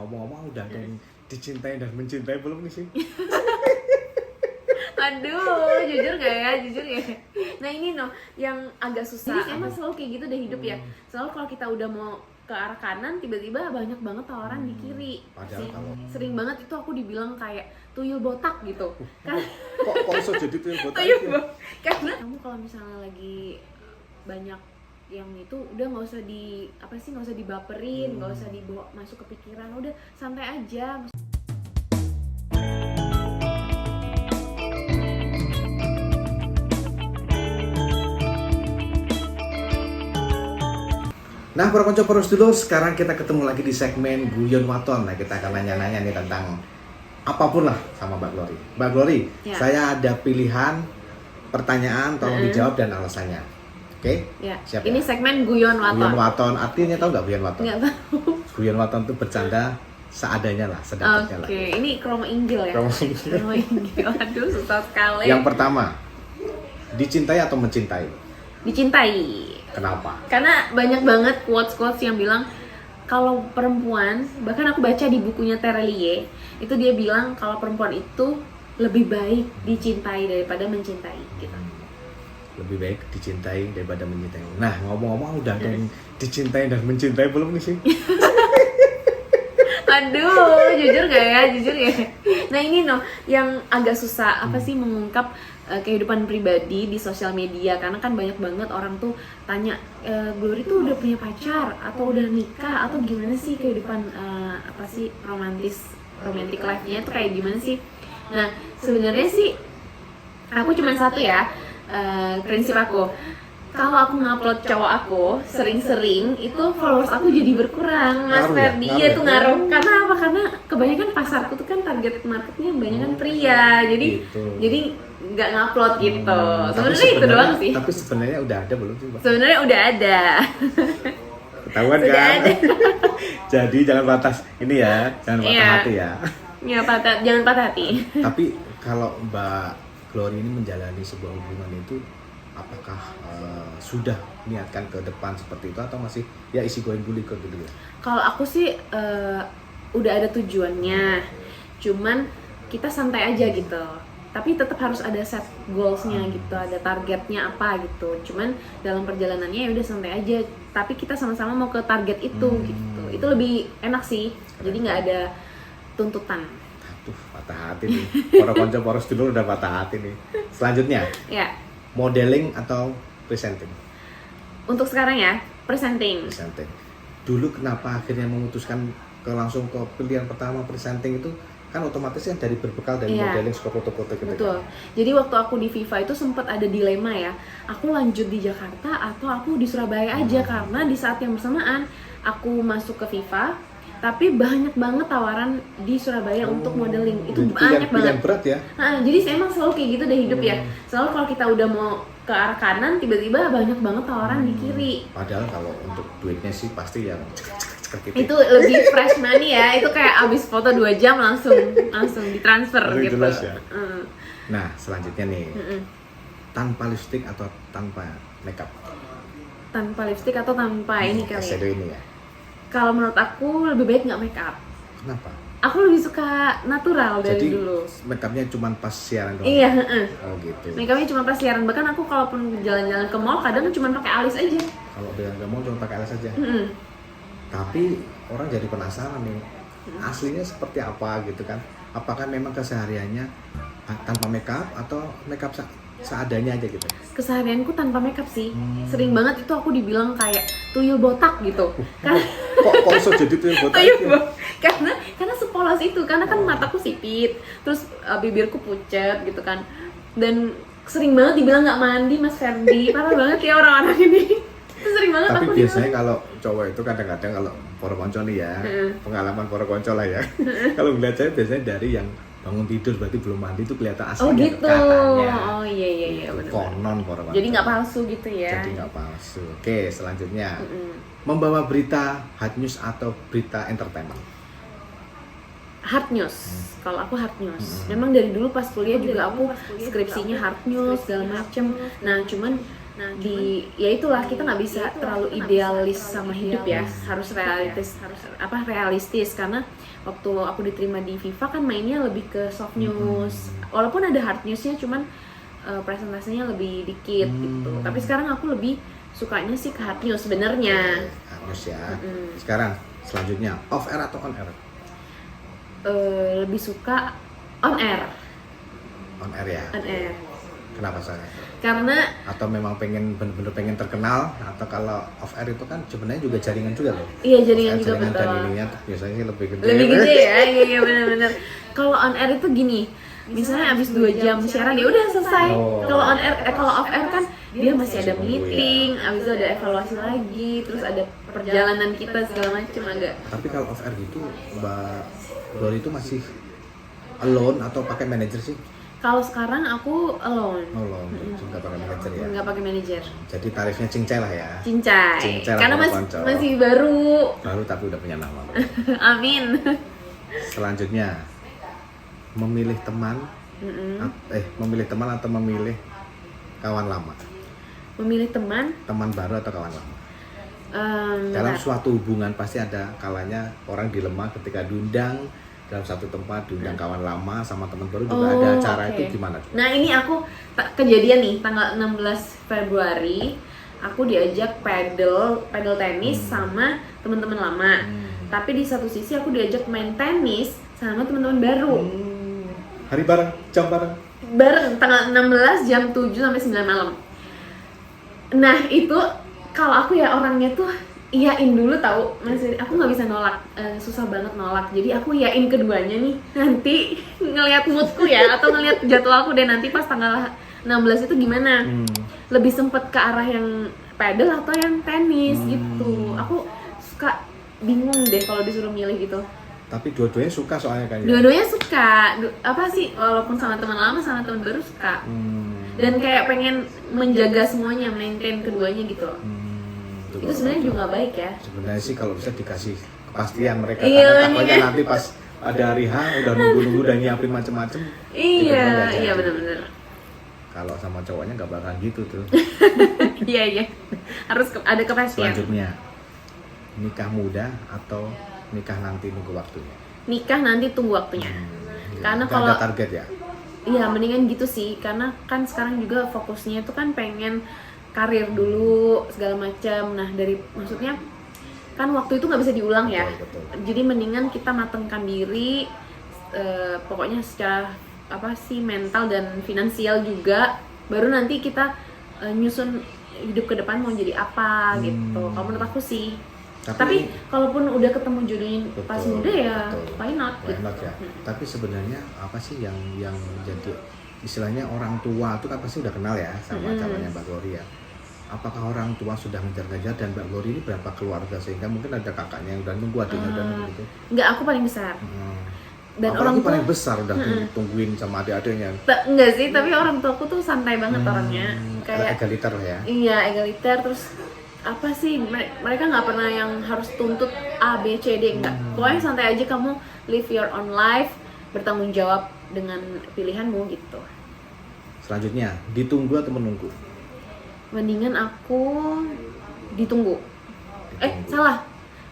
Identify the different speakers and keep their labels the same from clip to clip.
Speaker 1: Ngomong-ngomong udah ada yang dicintai dan mencintai belum nih sih?
Speaker 2: Aduh, jujur gak ya? Nah ini yang agak susah. Jadi emang selalu kayak gitu deh hidup ya. Selalu kalau kita udah mau ke arah kanan, tiba-tiba banyak banget tawaran di kiri.
Speaker 1: Padahal kalau
Speaker 2: Sering banget itu aku dibilang kayak tuyul botak gitu.
Speaker 1: kok iso jadi tuyul botak?
Speaker 2: Karena kamu kalau misalnya lagi banyak yang itu udah nggak usah nggak usah dibaperin, nggak usah dibawa masuk ke pikiran, udah santai aja.
Speaker 1: Nah, para konco poros dulu, sekarang kita ketemu lagi di segmen Guyon Waton. Nah, kita akan nanya-nanya nih tentang apapun lah sama Mbak Glory. Mbak Glory,
Speaker 2: Ya.
Speaker 1: saya ada pilihan pertanyaan, tolong dijawab dan alasannya. Oke?
Speaker 2: Ya.
Speaker 1: Siap
Speaker 2: Ini
Speaker 1: ya?
Speaker 2: segmen Guyon
Speaker 1: Guyon
Speaker 2: Waton.
Speaker 1: Waton, artinya tahu nggak Guyon Waton?
Speaker 2: Nggak tahu.
Speaker 1: Guyon Waton itu bercanda seadanya lah, sedapatnya lah.
Speaker 2: Oke, ini kromo inggil ya.
Speaker 1: Kromo inggil.
Speaker 2: Kromo inggil. Aduh, susah sekali.
Speaker 1: Yang pertama, dicintai atau mencintai?
Speaker 2: Dicintai.
Speaker 1: Kenapa?
Speaker 2: Karena banyak banget quotes-quotes yang bilang kalau perempuan, bahkan aku baca di bukunya Terelie, itu dia bilang kalau perempuan itu lebih baik dicintai daripada mencintai gitu.
Speaker 1: Lebih baik dicintai daripada mencintai. Nah, ngomong-ngomong udah ada yang dicintai dan mencintai belum nih sih?
Speaker 2: Aduh, jujur gak ya? Nah ini yang agak susah apa sih mengungkap kehidupan pribadi di sosial media, karena kan banyak banget orang tuh tanya, Glory tuh udah punya pacar atau udah nikah atau gimana sih kehidupan romantic life-nya itu kayak gimana sih? Nah sebenarnya sih aku cuma satu ya, prinsip aku. Kalau aku ngupload cowok aku sering-sering, itu followers aku jadi berkurang, Mas
Speaker 1: Ngaruh ya?
Speaker 2: Ferdi.
Speaker 1: Ngaruh
Speaker 2: Iya
Speaker 1: ya?
Speaker 2: tuh ngaruh. Karena apa? Karena kebanyakan pasarku tuh kan target marketnya kebanyakan pria.
Speaker 1: Gitu.
Speaker 2: Jadi nggak ngupload gitu.
Speaker 1: Tapi
Speaker 2: Sebenarnya itu doang sih.
Speaker 1: Tapi sebenarnya udah ada belum sih, Mbak?
Speaker 2: Sebenarnya udah ada.
Speaker 1: Ketahuan
Speaker 2: Udah
Speaker 1: kan?
Speaker 2: ada.
Speaker 1: Jadi jangan batas ini ya, jangan patah
Speaker 2: Iya.
Speaker 1: hati ya.
Speaker 2: Ya jangan patah hati.
Speaker 1: Tapi kalau Mbak Glory ini menjalani sebuah hubungan itu, apakah sudah niatkan ke depan seperti itu atau masih ya isi going bulikot gitu ya?
Speaker 2: Kalau aku sih udah ada tujuannya, cuman kita santai aja gitu. Tapi tetap harus ada set goalsnya gitu, ada targetnya apa gitu. Cuman dalam perjalanannya ya udah santai aja. Tapi kita sama-sama mau ke target itu gitu. Itu lebih enak sih. Jadi nggak ada tuntutan.
Speaker 1: Aduh, patah hati nih. Para konco poros dulu udah patah hati nih. Selanjutnya,
Speaker 2: Ya,
Speaker 1: modeling atau presenting?
Speaker 2: untuk sekarang ya presenting.
Speaker 1: Presenting. Dulu kenapa akhirnya memutuskan langsung ke pilihan pertama presenting itu? Kan otomatis kan dari berbekal dari
Speaker 2: Iya.
Speaker 1: modeling suka foto-foto gitu.
Speaker 2: Betul.
Speaker 1: Kan?
Speaker 2: Jadi waktu aku di FIFA itu sempat ada dilema ya. Aku lanjut di Jakarta atau aku di Surabaya aja, karena di saat yang bersamaan aku masuk ke FIFA, tapi banyak banget tawaran di Surabaya untuk modeling. Itu
Speaker 1: Jadi
Speaker 2: banyak banget.
Speaker 1: pilihan berat ya.
Speaker 2: Nah, jadi emang selalu kayak gitu deh hidup ya. Selalu kalau kita udah mau ke arah kanan, tiba-tiba banyak banget tawaran di kiri.
Speaker 1: Padahal kalau untuk duitnya sih pasti yang cekek
Speaker 2: Itu lebih fresh money ya. Itu kayak abis foto 2 jam langsung ditransfer
Speaker 1: Lebih
Speaker 2: gitu.
Speaker 1: jelas ya.
Speaker 2: Mm.
Speaker 1: Nah, selanjutnya nih,
Speaker 2: Mm-mm.
Speaker 1: tanpa lipstick atau tanpa makeup?
Speaker 2: Tanpa lipstick atau tanpa ini kali ya.
Speaker 1: Eyeshadow ini ya.
Speaker 2: Kalau menurut aku lebih baik nggak make up.
Speaker 1: Kenapa?
Speaker 2: Aku lebih suka natural dari
Speaker 1: Jadi
Speaker 2: dulu.
Speaker 1: makeupnya cuma pas siaran doang?
Speaker 2: Iya, heeh.
Speaker 1: Oh gitu.
Speaker 2: Make upnya cuma pas siaran. Bahkan aku kalaupun jalan-jalan ke mall kadang cuma pakai alis aja.
Speaker 1: Kalau dengan kamu cuma pakai alas saja.
Speaker 2: Heeh.
Speaker 1: Tapi orang jadi penasaran nih, aslinya seperti apa gitu kan? Apakah memang kesehariannya tanpa makeup atau makeup seadanya aja gitu?
Speaker 2: Keseharianku tanpa makeup sih. Sering banget itu aku dibilang kayak tuyul botak gitu.
Speaker 1: Kok iso jadi tuyul botak?
Speaker 2: Karena sepolos itu. Karena kan mataku sipit, terus bibirku pucet gitu kan. Dan sering banget dibilang nggak mandi, Mas Ferdi. Parah banget ya orang-orang ini. Itu sering banget
Speaker 1: Tapi
Speaker 2: aku
Speaker 1: biasanya kalau cowok itu kadang-kadang kalau poro konco nih ya, pengalaman poro konco lah ya. Kalau melihat saya biasanya dari yang bangun tidur berarti belum mandi itu kelihatan aslinya.
Speaker 2: Oh gitu.
Speaker 1: Katanya.
Speaker 2: Oh iya benar.
Speaker 1: Konon poro konco.
Speaker 2: Jadi nggak palsu gitu ya.
Speaker 1: Jadi nggak palsu. Oke, selanjutnya. Membawa berita hard news atau berita entertainment?
Speaker 2: Hard news. Kalau aku hard news. Memang dari dulu pas kuliah juga aku skripsinya hard news segala macem. Nah cuman ya itulah kita nggak bisa terlalu idealis sama hidup ya, harus realistis karena waktu aku diterima di FIFA kan mainnya lebih ke soft news, walaupun ada hard newsnya, cuman presentasinya lebih dikit gitu. Tapi sekarang aku lebih sukanya sih ke hard news sebenarnya.
Speaker 1: Hard news ya. Sekarang selanjutnya off air atau on air?
Speaker 2: Lebih suka on air.
Speaker 1: On air ya.
Speaker 2: On air.
Speaker 1: Kenapa saya?
Speaker 2: Karena
Speaker 1: atau memang bener-bener pengen terkenal, atau kalau off air itu kan sebenarnya juga jaringan juga loh.
Speaker 2: Iya, jaringan juga
Speaker 1: betul. Dan ininya biasanya sih lebih gede
Speaker 2: ya. Iya benar-benar. Kalau on air itu gini, misalnya abis 2 jam siaran ya udah selesai. Kalau on air, kalau off air kan dia masih ada meeting, abis itu ada evaluasi lagi, terus ada perjalanan kita segala macam agak.
Speaker 1: Tapi kalau off air gitu, Mbak Glory itu masih alone atau pakai manajer sih?
Speaker 2: Kalau sekarang aku alone.
Speaker 1: Alone, nggak pakai manajer ya?
Speaker 2: Nggak pakai manajer.
Speaker 1: Jadi tarifnya cincai lah ya?
Speaker 2: Cincai karena masih baru.
Speaker 1: Baru tapi udah punya nama.
Speaker 2: Amin.
Speaker 1: Selanjutnya, memilih teman, memilih teman atau memilih kawan lama?
Speaker 2: Memilih teman.
Speaker 1: Teman baru atau kawan lama? Dalam suatu hubungan pasti ada kalanya orang dilema ketika diundang dalam satu tempat, diundang kawan lama sama teman baru juga ada acara. Itu gimana?
Speaker 2: Nah ini aku kejadian nih tanggal 16 Februari aku diajak pedal tenis sama teman-teman lama. Tapi di satu sisi aku diajak main tenis sama teman-teman baru.
Speaker 1: Hari bareng, jam bareng?
Speaker 2: Bareng, tanggal 16 jam 7 sampai 9 malam. Nah itu kalau aku ya orangnya tuh iyain dulu tahu, masih aku nggak bisa nolak, susah banget nolak. Jadi aku iyain keduanya nih. Nanti ngelihat moodku ya atau ngelihat jadwal aku deh nanti pas tanggal 16 itu gimana. Lebih sempet ke arah yang pedal atau yang tenis gitu. Aku suka bingung deh kalau disuruh milih gitu.
Speaker 1: Tapi dua-duanya suka soalnya kan ya?
Speaker 2: Dua-duanya suka, apa sih, walaupun sama teman lama sama teman baru suka. Dan kayak pengen menjaga semuanya, maintain keduanya gitu. Itu sebenarnya juga nggak baik ya.
Speaker 1: Sebenarnya sih kalau bisa dikasih kepastian mereka, karena takutnya nanti pas ada hari H udah nunggu udah nyiapin macem-macem.
Speaker 2: Iya benar-benar.
Speaker 1: Kalau sama cowoknya nggak bakal gitu tuh.
Speaker 2: Iya harus ada kepastian.
Speaker 1: Selanjutnya, nikah muda atau nikah nanti nunggu waktunya?
Speaker 2: Nikah nanti tunggu waktunya. Karena kalau
Speaker 1: ada target ya?
Speaker 2: Iya mendingan gitu sih, karena kan sekarang juga fokusnya itu kan pengen karir dulu segala macam. Nah maksudnya kan waktu itu nggak bisa diulang ya.
Speaker 1: Betul.
Speaker 2: Jadi mendingan kita matengkan diri, pokoknya secara mental dan finansial juga, baru nanti kita nyusun hidup ke depan mau jadi apa gitu. Kalau menurut aku sih. Tapi kalaupun udah ketemu jodohnya pas muda ya why not
Speaker 1: ya. Tapi sebenarnya apa sih yang jadi istilahnya orang tua itu kan pasti udah kenal ya sama calonnya Mbak Glory ya. Apakah orang tua sudah ngejar-ngejar, dan Mbak Glory ini berapa keluarga sehingga mungkin ada kakaknya yang udah nunggu, adiknya udah nunggu gitu?
Speaker 2: Enggak, aku paling besar. Dan
Speaker 1: apalagi
Speaker 2: orang tua
Speaker 1: paling besar udah tungguin sama adik-adiknya.
Speaker 2: Enggak sih, tapi orang tuaku tuh santai banget orangnya. Kayak
Speaker 1: egaliter ya.
Speaker 2: Iya, egaliter. Terus apa sih, mereka nggak pernah yang harus tuntut A, B, C, D, enggak. Pokoknya santai aja, kamu live your own life, bertanggung jawab dengan pilihanmu gitu.
Speaker 1: Selanjutnya, ditunggu atau menunggu?
Speaker 2: Mendingan aku ditunggu. Salah.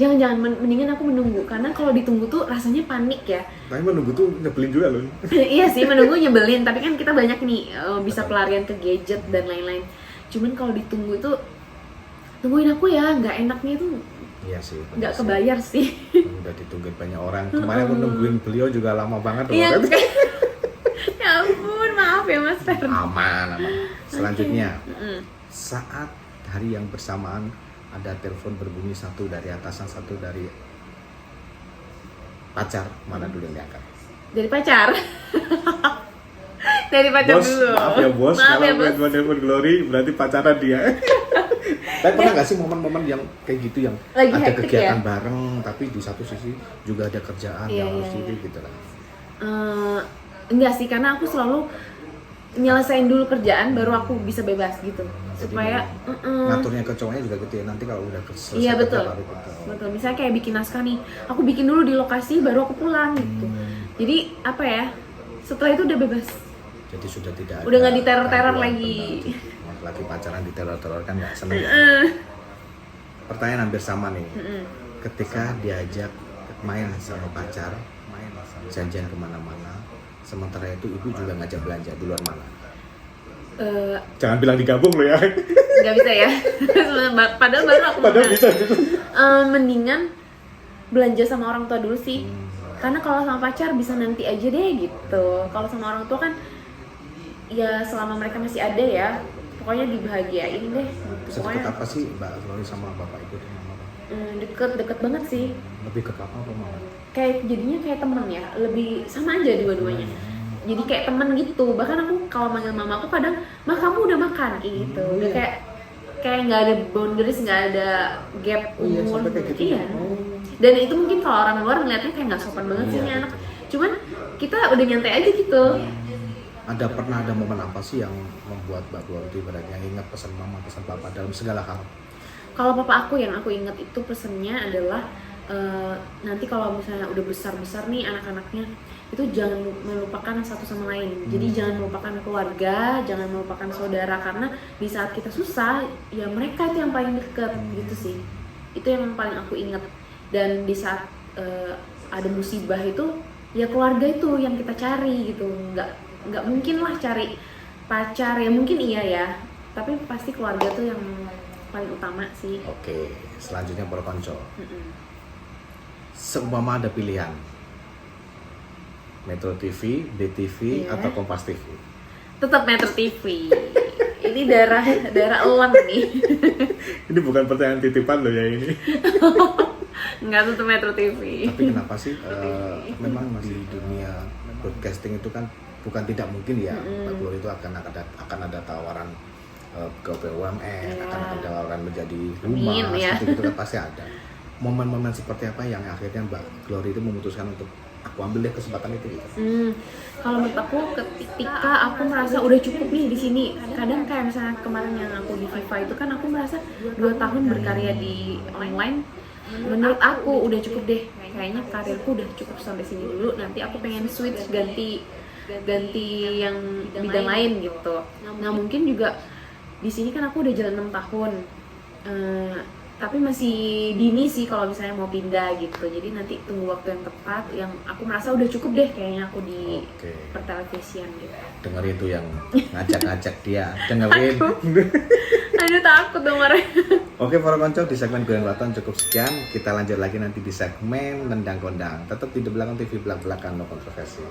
Speaker 2: Jangan mendingan aku menunggu, karena kalau ditunggu tuh rasanya panik ya.
Speaker 1: Tapi menunggu tuh nyebelin juga loh.
Speaker 2: Iya sih, menunggu nyebelin, tapi kan kita banyak nih bisa pelarian ke gadget dan lain-lain. Cuman kalau ditunggu itu tungguin aku ya, nggak enaknya itu.
Speaker 1: Iya sih.
Speaker 2: Nggak kebayar sih.
Speaker 1: Udah ditungguin banyak orang. Kemarin aku nungguin beliau juga lama banget loh.
Speaker 2: Iya. Ya ampun, maaf ya Mas Fer.
Speaker 1: Aman. Selanjutnya, saat hari yang bersamaan ada telepon berbunyi, satu dari atasan, satu dari pacar, mana dulu yang diangkat?
Speaker 2: Dari pacar. Dari pacar
Speaker 1: bos,
Speaker 2: dulu.
Speaker 1: Maaf ya bos, kalau telepon Glory berarti pacaran dia. Tapi pernah nggak sih momen-momen yang kayak gitu, yang
Speaker 2: lagi
Speaker 1: ada kegiatan
Speaker 2: ya?
Speaker 1: bareng, tapi di satu sisi juga ada kerjaan yang harus gitu lah.
Speaker 2: Enggak sih, karena aku selalu nyelesain dulu kerjaan baru aku bisa bebas gitu.
Speaker 1: Jadi
Speaker 2: Supaya
Speaker 1: ngaturnya ke cowoknya juga gitu ya, nanti kalau udah selesai
Speaker 2: iya,
Speaker 1: kerja
Speaker 2: betul.
Speaker 1: baru kerja.
Speaker 2: Betul, misalnya kayak bikin naskah nih, aku bikin dulu di lokasi baru aku pulang gitu. Jadi apa ya, setelah itu udah bebas.
Speaker 1: Jadi sudah tidak
Speaker 2: udah nggak diteror-teror lagi.
Speaker 1: lagi pacaran diteror-teror kan nggak seneng ya. Pertanyaan hampir sama nih. Ketika diajak main sama pacar, janjian kemana-mana, sementara itu ibu juga ngajak belanja, di luar mana? Jangan bilang digabung lo ya.
Speaker 2: Nggak bisa ya. Padahal baru aku
Speaker 1: Padahal bisa.
Speaker 2: mendingan belanja sama orang tua dulu sih. Karena kalau sama pacar bisa nanti aja deh gitu. Kalau sama orang tua kan ya selama mereka masih ada ya, pokoknya dibahagiain deh gitu.
Speaker 1: Sedekat apa sih Mbak Glory sama Bapak Ibu dan Mama?
Speaker 2: Deket banget sih.
Speaker 1: Lebih ke papa apa mama?
Speaker 2: Kayak jadinya kayak temen ya, lebih sama aja dua-duanya. Jadi kayak temen gitu. Bahkan aku kalau manggil mama aku kadang, "Ma, kamu udah makan?" kayak gitu. Udah kayak nggak ada boundaries, nggak ada gap umur.
Speaker 1: Sampai kayak gitu.
Speaker 2: Iya. Dan itu mungkin kalau orang luar ngeliatnya kayak nggak sopan banget sih ini anak. Cuman kita udah nyantai aja gitu.
Speaker 1: Pernah ada momen apa sih yang membuat Mbak Glory itu ibaratnya ingat pesan mama, pesan papa dalam segala hal?
Speaker 2: Kalau papa aku yang aku ingat itu pesennya adalah nanti kalau misalnya udah besar-besar nih anak-anaknya, itu jangan melupakan satu sama lain. Jadi jangan melupakan keluarga, jangan melupakan saudara, karena di saat kita susah ya mereka itu yang paling deket gitu sih. Itu yang paling aku ingat. Dan di saat ada musibah itu ya keluarga itu yang kita cari gitu. Nggak mungkin lah cari pacar, ya mungkin iya ya, tapi pasti keluarga tuh yang paling utama sih.
Speaker 1: Oke, selanjutnya Pro Konco. Seumpama ada pilihan Metro TV, BTV, atau Kompas TV?
Speaker 2: Tetap Metro TV. Ini daerah elang nih.
Speaker 1: Ini bukan pertanyaan titipan loh ya ini.
Speaker 2: Enggak, tetap Metro TV.
Speaker 1: Tapi kenapa sih memang di dunia broadcasting itu kan bukan tidak mungkin ya, Mbak Glory itu akan ada tawaran ke BUMN, akan ada tawaran menjadi rumah, seperti itu kan pasti ada. Momen-momen seperti apa yang akhirnya Mbak Glory itu memutuskan untuk aku ambil deh kesempatan itu?
Speaker 2: Kalau menurut aku ketika aku merasa udah cukup nih di sini, kadang kayak misalnya kemarin yang aku di FIFA itu kan aku merasa 2 tahun berkarya di online, menurut aku udah cukup deh, kayaknya karirku udah cukup sampai sini dulu, nanti aku pengen switch ganti yang bidang lain gitu. Nah mungkin juga di sini kan aku udah jalan 6 tahun, tapi masih dini sih kalau misalnya mau pindah gitu. Jadi nanti tunggu waktu yang tepat, yang aku merasa udah cukup deh kayaknya aku di pertelevisian gitu.
Speaker 1: Dengar itu yang ngajak-ngajak dia, dengerin.
Speaker 2: Aduh takut dong marah.
Speaker 1: Oke para konco, di segmen Goyang Waton cukup sekian. Kita lanjut lagi nanti di segmen Nendang Kondang. Tetap di Belakang TV, belak-belakan no kontroversi.